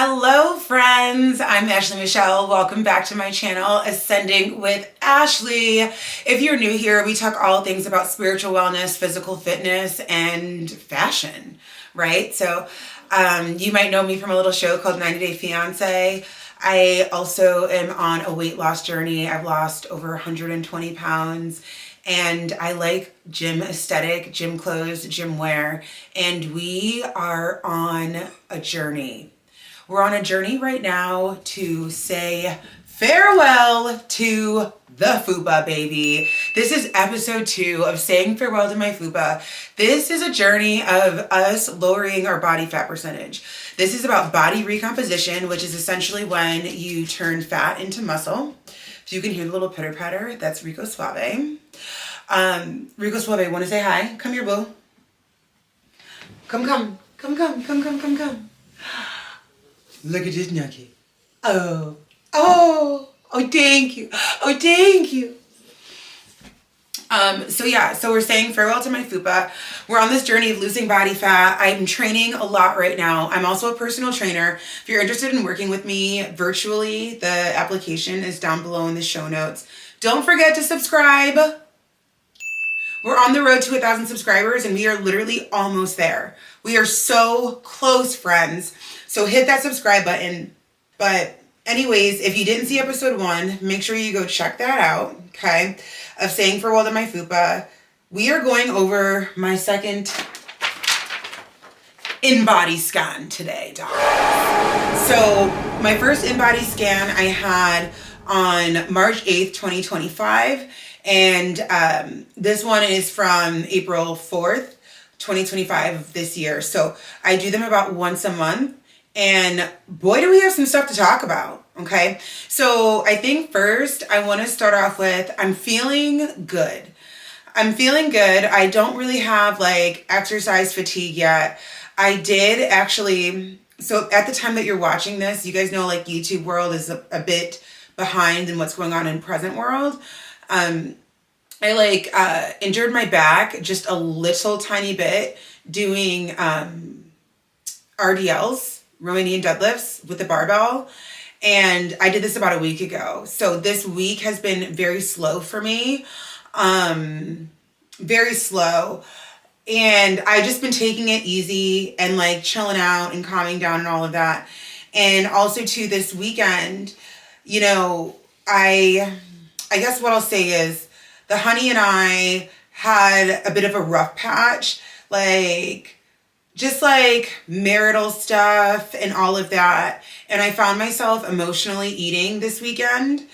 Hello friends, I'm Ashley Michelle. Welcome back to my channel, Ascending with Ashley. If you're new here, we talk all things about spiritual wellness, physical fitness, and fashion, right? So you might know me from a little show called 90 Day Fiance. I also am on a weight loss journey. I've lost over 120 pounds. And I like gym aesthetic, gym clothes, gym wear, and we are on a journey. We're on a journey right now to say farewell to the FUPA, baby. This is episode 2 of saying farewell to my FUPA. This is a journey of us lowering our body fat percentage. This is about body recomposition, which is essentially when you turn fat into muscle. So you can hear the little pitter patter. That's Rico Suave. Rico Suave, want to say hi? Come here, boo. Come. Look at this nugget. Oh, thank you. So we're saying farewell to my FUPA. We're on this journey of losing body fat. I'm training a lot right now. I'm also a personal trainer. If you're interested in working with me virtually, the application is down below in the show notes. Don't forget to subscribe. We're on the road to 1,000 subscribers and we are literally almost there. We are so close, friends. So hit that subscribe button. But anyways, if you didn't see episode 1, make sure you go check that out, okay? Of saying farewell to my FUPA. We are going over my second InBody Scan today, dogs. So my first InBody Scan I had on March 8th, 2025. And this one is from April 4th, 2025 of this year. So I do them about once a month. And boy, do we have some stuff to talk about, okay? So I think first I want to start off with, I'm feeling good. I don't really have like exercise fatigue yet. I did actually, so at the time that you're watching this, you guys know like YouTube world is a bit behind in what's going on in present world. I injured my back just a little tiny bit doing RDLs, Romanian deadlifts with the barbell. And I did this about a week ago. So this week has been very slow for me. Very slow. And I've just been taking it easy and like chilling out and calming down and all of that. And also too, this weekend, you know, I guess what I'll say is the honey and I had a bit of a rough patch, just like marital stuff and all of that. And I found myself emotionally eating this weekend,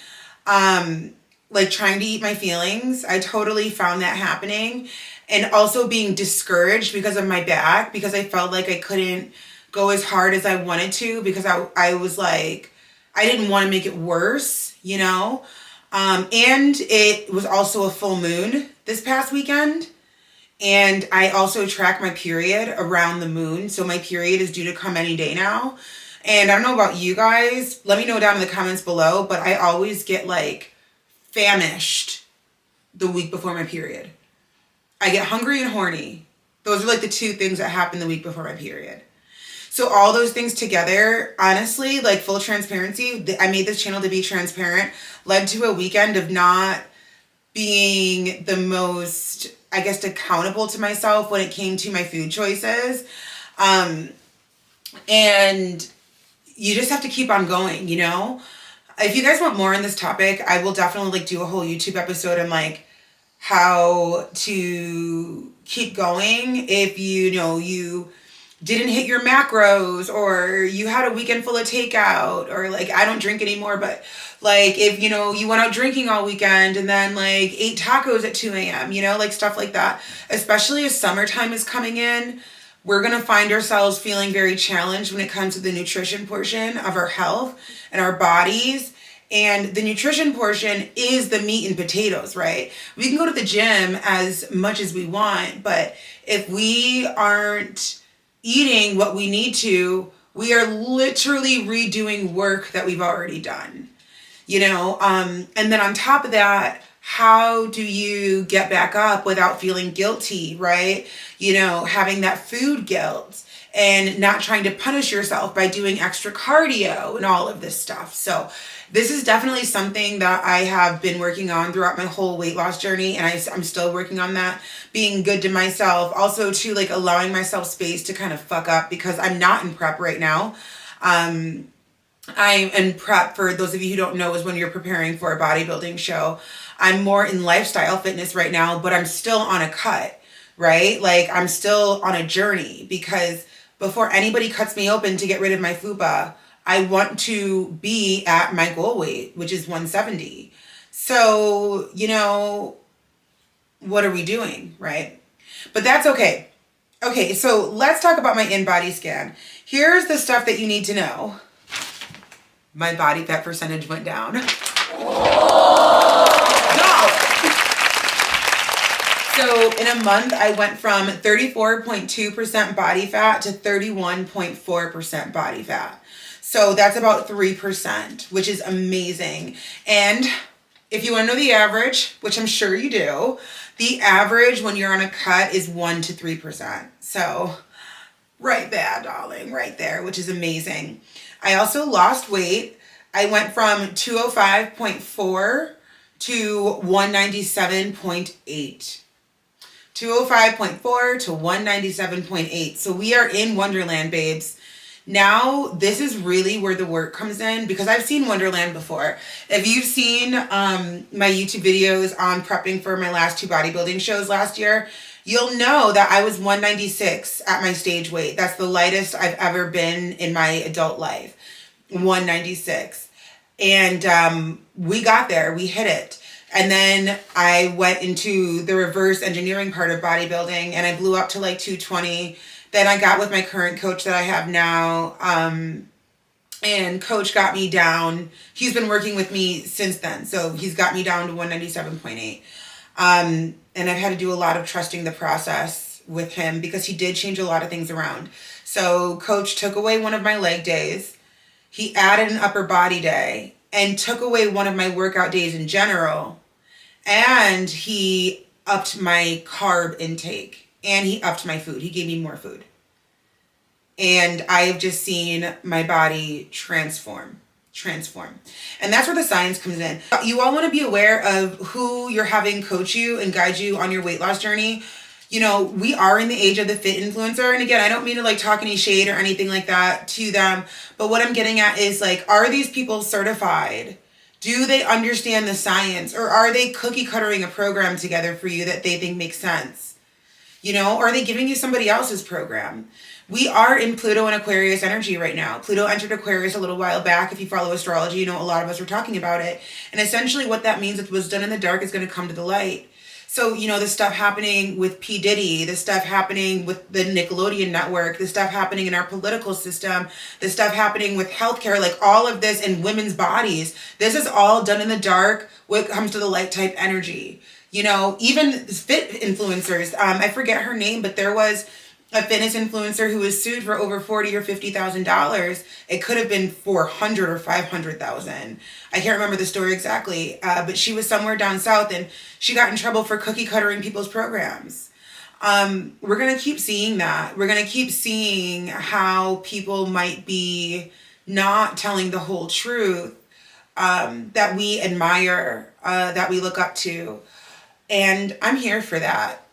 like trying to eat my feelings. I totally found that happening. And also being discouraged because of my back, because I felt like I couldn't go as hard as I wanted to, because I was like, I didn't want to make it worse, you know? And it was also a full moon this past weekend. And I also track my period around the moon. So my period is due to come any day now. And I don't know about you guys. Let me know down in the comments below. But I always get like famished the week before my period. I get hungry and horny. Those are like the 2 things that happen the week before my period. So all those things together, honestly, like full transparency, I made this channel to be transparent, led to a weekend of not being the most, I guess, accountable to myself when it came to my food choices. And you just have to keep on going, you know? If you guys want more on this topic, I will definitely like do a whole YouTube episode on like how to keep going if you know you didn't hit your macros, or you had a weekend full of takeout, or like I don't drink anymore, but like if you know you went out drinking all weekend and then like ate tacos at 2 a.m., you know, like stuff like that. Especially as summertime is coming in, we're gonna find ourselves feeling very challenged when it comes to the nutrition portion of our health and our bodies. And the nutrition portion is the meat and potatoes, right? We can go to the gym as much as we want, but if we aren't eating what we need to, we are literally redoing work that we've already done, you know? And then on top of that, how do you get back up without feeling guilty, right? You know, having that food guilt. and not trying to punish yourself by doing extra cardio and all of this stuff. So this is definitely something that I have been working on throughout my whole weight loss journey, and I'm still working on that, being good to myself, also to like allowing myself space to kind of fuck up, because I'm not in prep right now. I'm in prep, for those of you who don't know, is when you're preparing for a bodybuilding show. I'm more in lifestyle fitness right now, but I'm still on a cut, right? Like I'm still on a journey, because before anybody cuts me open to get rid of my FUPA, I want to be at my goal weight, which is 170. So, you know, what are we doing, right? But that's okay. Okay, so let's talk about my InBody Scan. Here's the stuff that you need to know. My body fat percentage went down. No! So in a month, I went from 34.2% body fat to 31.4% body fat. So that's about 3%, which is amazing. And if you want to know the average, which I'm sure you do, the average when you're on a cut is 1 to 3%. So right there, darling, right there, which is amazing. I also lost weight. I went from 205.4 to 197.8. 205.4 to 197.8. So we are in Wonderland, babes. Now, this is really where the work comes in, because I've seen Wonderland before. If you've seen my YouTube videos on prepping for my last 2 bodybuilding shows last year, you'll know that I was 196 at my stage weight. That's the lightest I've ever been in my adult life, 196. And we got there, we hit it. And then I went into the reverse engineering part of bodybuilding, and I blew up to like 220. Then I got with my current coach that I have now, and coach got me down. He's been working with me since then, so he's got me down to 197.8. And I've had to do a lot of trusting the process with him, because he did change a lot of things around. So coach took away one of my leg days. He added an upper body day and took away one of my workout days in general. And he upped my carb intake. And he upped my food. He gave me more food. And I have just seen my body transform. And that's where the science comes in. You all want to be aware of who you're having coach you and guide you on your weight loss journey. You know, we are in the age of the fit influencer. And again, I don't mean to like talk any shade or anything like that to them. But what I'm getting at is like, are these people certified? Do they understand the science? Or are they cookie cuttering a program together for you that they think makes sense? You know, or are they giving you somebody else's program? We are in Pluto and Aquarius energy right now. Pluto entered Aquarius a little while back. If you follow astrology, you know, a lot of us were talking about it. And essentially what that means is what was done in the dark is going to come to the light. So, you know, the stuff happening with P. Diddy, the stuff happening with the Nickelodeon network, the stuff happening in our political system, the stuff happening with healthcare, like all of this in women's bodies, this is all done in the dark when it comes to the light type energy. You know, even fit influencers, I forget her name, but there was a fitness influencer who was sued for over $40,000 or $50,000. It could have been 400 or 500,000. I can't remember the story exactly, but she was somewhere down south, and she got in trouble for cookie cuttering people's programs. We're gonna keep seeing that. We're gonna keep seeing how people might be not telling the whole truth, that we admire, that we look up to. And I'm here for that.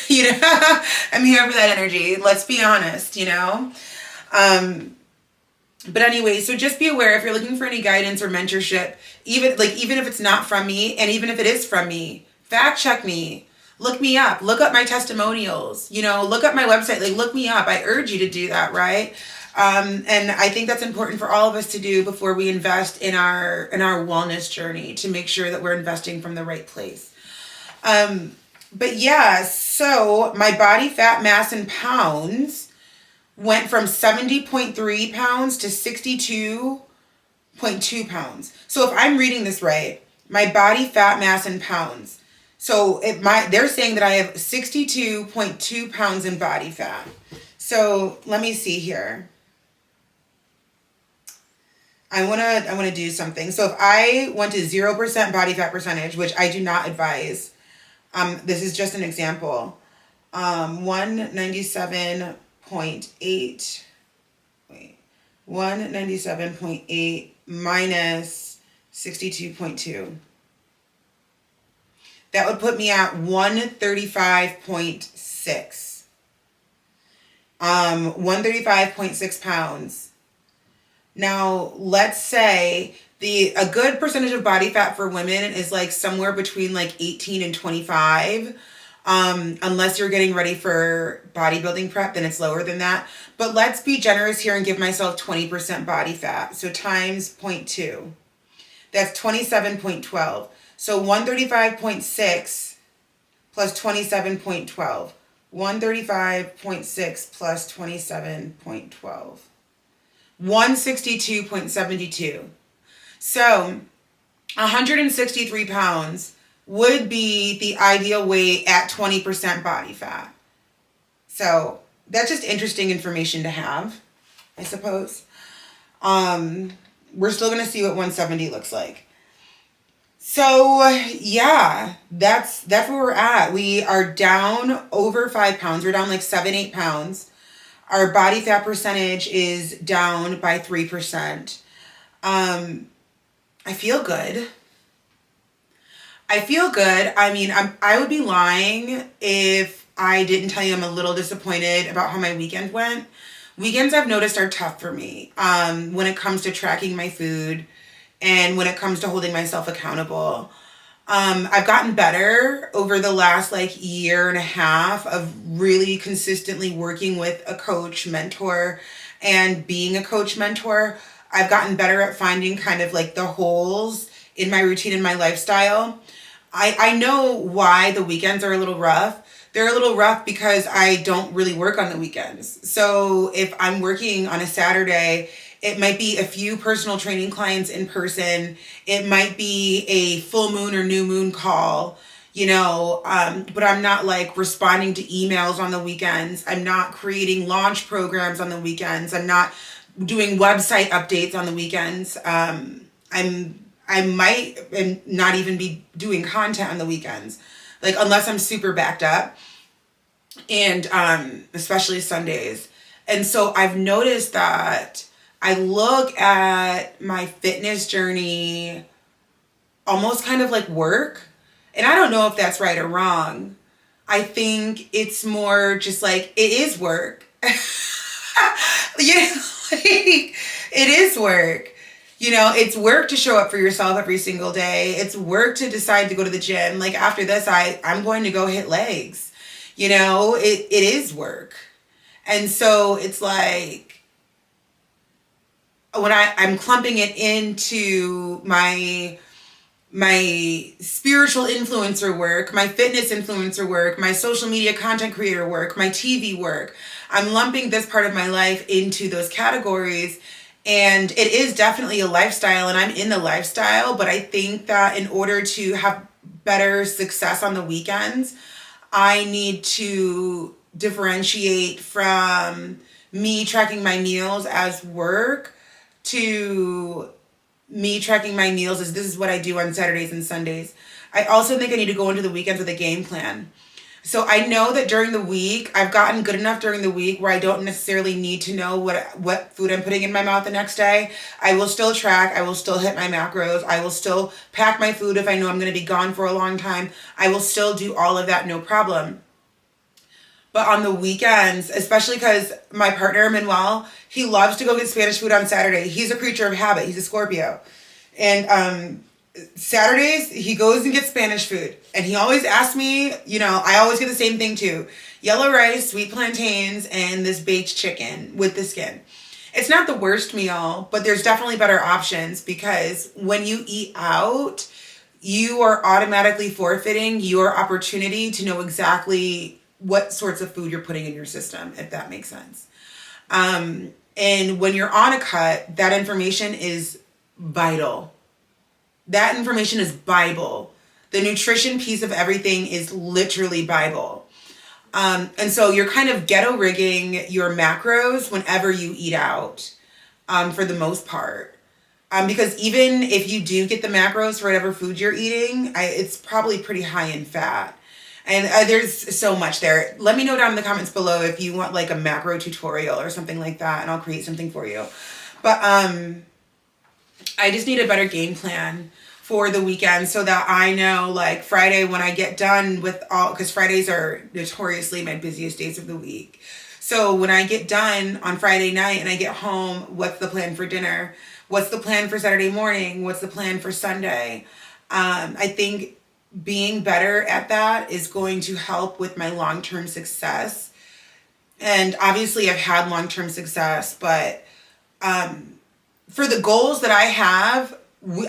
You know, I'm here for that energy. Let's be honest, you know. But anyway, so just be aware if you're looking for any guidance or mentorship, even if it's not from me, and even if it is from me, fact check me. Look me up. Look up my testimonials. You know, look up my website. Like, look me up. I urge you to do that, right? And I think that's important for all of us to do before we invest in our wellness journey, to make sure that we're investing from the right place. But yeah, so my body fat mass in pounds went from 70.3 pounds to 62.2 pounds. So if I'm reading this right, my body fat mass in pounds. So they're saying that I have 62.2 pounds in body fat. So let me see here. I want to do something. So if I went to 0% body fat percentage, which I do not advise, this is just an example. 197.8 wait, 197.8 minus 62.2. That would put me at 135.6. 135.6 pounds. Now, let's say a good percentage of body fat for women is like somewhere between like 18 and 25. Unless you're getting ready for bodybuilding prep, then it's lower than that. But let's be generous here and give myself 20% body fat. So times 0.2. That's 27.12. So 135.6 plus 27.12. 135.6 plus 27.12. 162.72. So 163 pounds would be the ideal weight at 20% body fat. So that's just interesting information to have, I suppose. We're still going to see what 170 looks like. So yeah, that's where we're at. We are down over 5 pounds. We're down like 7-8 pounds. Our body fat percentage is down by 3%. I feel good. I mean, I would be lying if I didn't tell you I'm a little disappointed about how my weekend went. Weekends I've noticed are tough for me when it comes to tracking my food and when it comes to holding myself accountable. I've gotten better over the last like year and a half of really consistently working with a coach mentor and being a coach mentor. I've gotten better at finding kind of like the holes in my routine and my lifestyle. I know why the weekends are a little rough. They're a little rough because I don't really work on the weekends. So if I'm working on a Saturday, it might be a few personal training clients in person. It might be a full moon or new moon call, but I'm not like responding to emails on the weekends. I'm not creating launch programs on the weekends. I'm not doing website updates on the weekends. I might not even be doing content on the weekends, like unless I'm super backed up, and especially Sundays. And so I've noticed that I look at my fitness journey almost kind of like work. And I don't know if that's right or wrong. I think it's more just like, it is work. It is work. It's work to show up for yourself every single day. It's work to decide to go to the gym. Like after this, I'm going to go hit legs. It is work. And so it's like, when I'm clumping it into my spiritual influencer work, my fitness influencer work, my social media content creator work, my TV work, I'm lumping this part of my life into those categories. And it is definitely a lifestyle, and I'm in the lifestyle, but I think that in order to have better success on the weekends, I need to differentiate from me tracking my meals as work to me tracking my meals as this is what I do on Saturdays and Sundays. I also think I need to go into the weekends with a game plan. So I know that during the week, I've gotten good enough during the week where I don't necessarily need to know what food I'm putting in my mouth the next day. I will still track. I will still hit my macros. I will still pack my food if I know I'm going to be gone for a long time. I will still do all of that, no problem. But on the weekends, especially because my partner, Manuel, he loves to go get Spanish food on Saturday. He's a creature of habit. He's a Scorpio. And Saturdays, he goes and gets Spanish food. And he always asks me, I always get the same thing too. Yellow rice, sweet plantains, and this baked chicken with the skin. It's not the worst meal, but there's definitely better options because when you eat out, you are automatically forfeiting your opportunity to know exactly what sorts of food you're putting in your system, if that makes sense. And when you're on a cut, that information is vital. That information is Bible. The nutrition piece of everything is literally Bible. And so you're kind of ghetto rigging your macros whenever you eat out, for the most part. Because even if you do get the macros for whatever food you're eating, it's probably pretty high in fat. And there's so much there. Let me know down in the comments below if you want like a macro tutorial or something like that, and I'll create something for you. But I just need a better game plan for the weekend so that I know like Friday when I get done with all, because Fridays are notoriously my busiest days of the week. So when I get done on Friday night and I get home, what's the plan for dinner? What's the plan for Saturday morning? What's the plan for Sunday? I think being better at that is going to help with my long-term success. And obviously I've had long-term success, but for the goals that I have,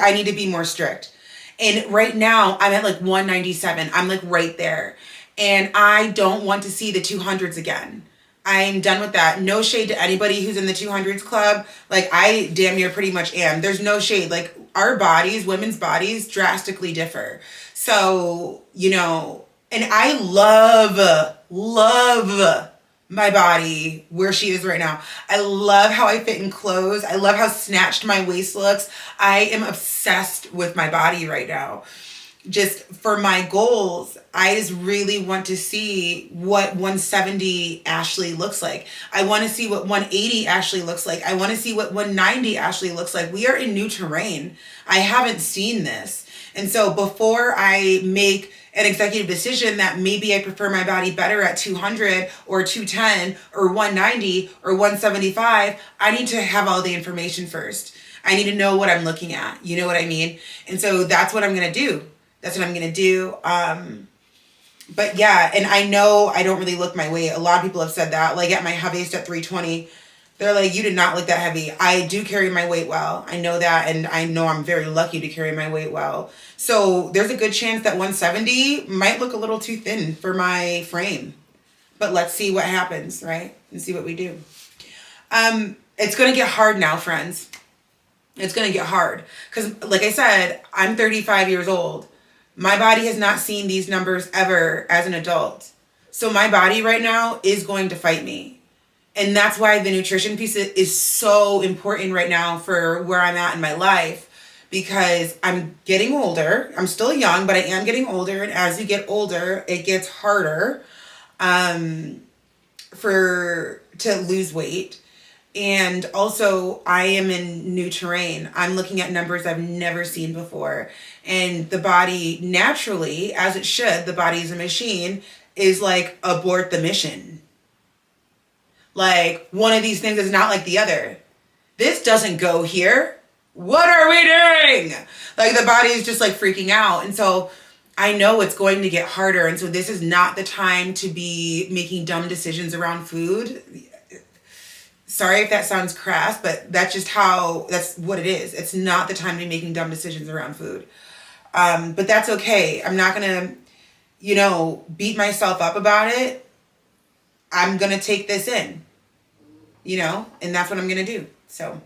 I need to be more strict. And right now I'm at like 197. I'm like right there. And I don't want to see the 200s again. I'm done with that. No shade to anybody who's in the 200s club. Like I damn near pretty much am. There's no shade. Like our bodies, women's bodies drastically differ. So, and I love my body where she is right now. I love how I fit in clothes. I love how snatched my waist looks. I am obsessed with my body right now. Just for my goals, I just really want to see what 170 Ashley looks like. I want to see what 180 Ashley looks like. I want to see what 190 Ashley looks like. We are in new terrain. I haven't seen this. And so before I make an executive decision that maybe I prefer my body better at 200 or 210 or 190 or 175, I need to have all the information first. I need to know what I'm looking at. You know what I mean? And so that's what I'm going to do. That's what I'm going to do. But yeah, and I know I don't really look my weight. A lot of people have said that. Like at my heaviest at 320, they're like, you did not look that heavy. I do carry my weight well. I know that. And I know I'm very lucky to carry my weight well. So there's a good chance that 170 might look a little too thin for my frame. But let's see what happens, right? And see what we do. It's going to get hard now, friends. It's going to get hard. Because like I said, I'm 35 years old. My body has not seen these numbers ever as an adult. So my body right now is going to fight me. And that's why the nutrition piece is so important right now for where I'm at in my life. Because I'm getting older. I'm still young, but I am getting older. And as you get older, it gets harder to lose weight. And also, I am in new terrain. I'm looking at numbers I've never seen before. And the body, naturally, as it should, the body is a machine, is like, abort the mission. Like, one of these things is not like the other. This doesn't go here. What are we doing? Like, the body is just like freaking out. And so I know it's going to get harder. And so this is not the time to be making dumb decisions around food. Sorry if that sounds crass, but that's what it is. It's not the time to be making dumb decisions around food. But that's okay. I'm not going to, beat myself up about it. I'm going to take this in, and that's what I'm going to do. So,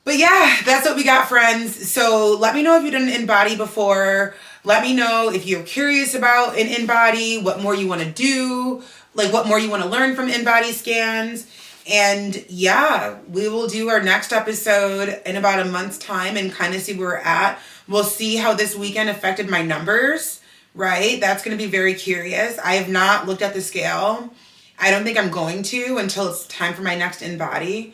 but yeah, that's what we got, friends. So let me know if you've done an InBody before. Let me know if you're curious about an InBody, what more you want to do, like what more you want to learn from InBody scans. And yeah, we will do our next episode in about a month's time and kind of see where we're at. We'll see how this weekend affected my numbers, right? That's going to be very curious. I have not looked at the scale. I don't think I'm going to until it's time for my next InBody.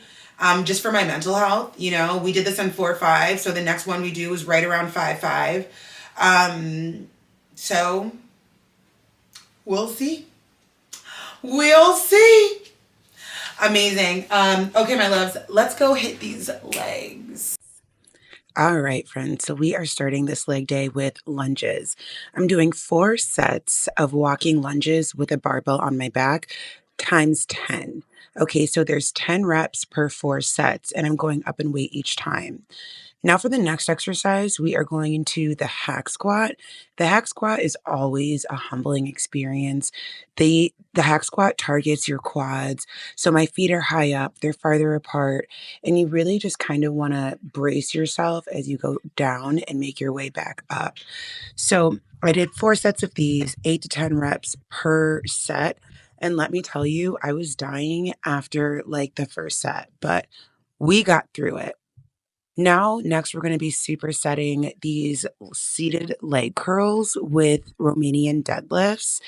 Just for my mental health, we did this on 4-5. So the next one we do is right around 5-5. So we'll see. We'll see. Amazing. Okay, my loves, let's go hit these legs. All right, friends. So we are starting this leg day with lunges. I'm doing 4 sets of walking lunges with a barbell on my back times 10. Okay, so there's 10 reps per 4 sets, and I'm going up in weight each time. Now for the next exercise, we are going into the hack squat. The hack squat is always a humbling experience. The hack squat targets your quads. So my feet are high up, they're farther apart, and you really just kind of want to brace yourself as you go down and make your way back up. So I did 4 sets of these, 8 to 10 reps per set. And let me tell you, I was dying after like the first set, but we got through it. Now, next, we're going to be supersetting these seated leg curls with Romanian deadlifts.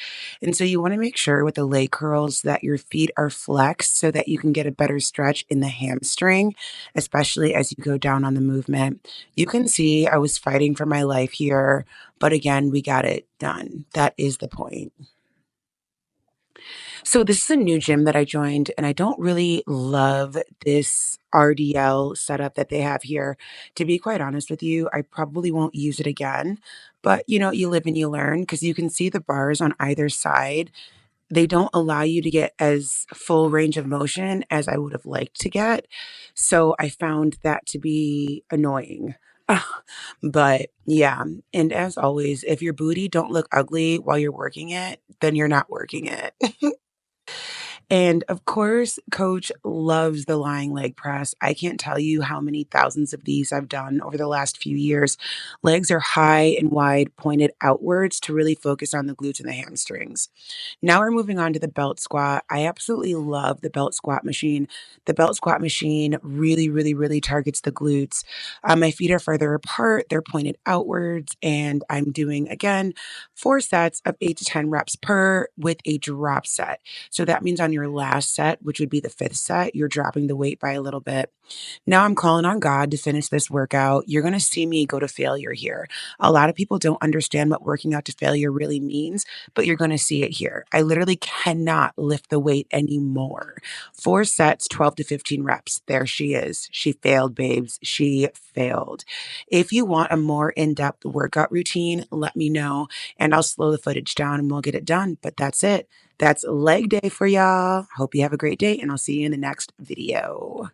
And so you want to make sure with the leg curls that your feet are flexed so that you can get a better stretch in the hamstring, especially as you go down on the movement. You can see I was fighting for my life here, but again, we got it done. That is the point. So this is a new gym that I joined, and I don't really love this RDL setup that they have here. To be quite honest with you, I probably won't use it again. But you live and you learn because you can see the bars on either side. They don't allow you to get as full range of motion as I would have liked to get. So I found that to be annoying. But yeah, and as always, if your booty don't look ugly while you're working it, then you're not working it. And of course, coach loves the lying leg press. I can't tell you how many thousands of these I've done over the last few years. Legs are high and wide, pointed outwards to really focus on the glutes and the hamstrings. Now we're moving on to the belt squat. I absolutely love the belt squat machine. The belt squat machine really, really, really targets the glutes. My feet are further apart, they're pointed outwards, and I'm doing again 4 sets of 8 to 10 reps per with a drop set. So that means on your last set, which would be the fifth set, you're dropping the weight by a little bit. Now I'm calling on God to finish this workout. You're going to see me go to failure here. A lot of people don't understand what working out to failure really means, but you're going to see it here. I literally cannot lift the weight anymore. 4 sets, 12 to 15 reps. There she is. She failed, babes. She failed. If you want a more in depth workout routine, let me know and I'll slow the footage down and we'll get it done. But that's it. That's leg day for y'all. Hope you have a great day and I'll see you in the next video.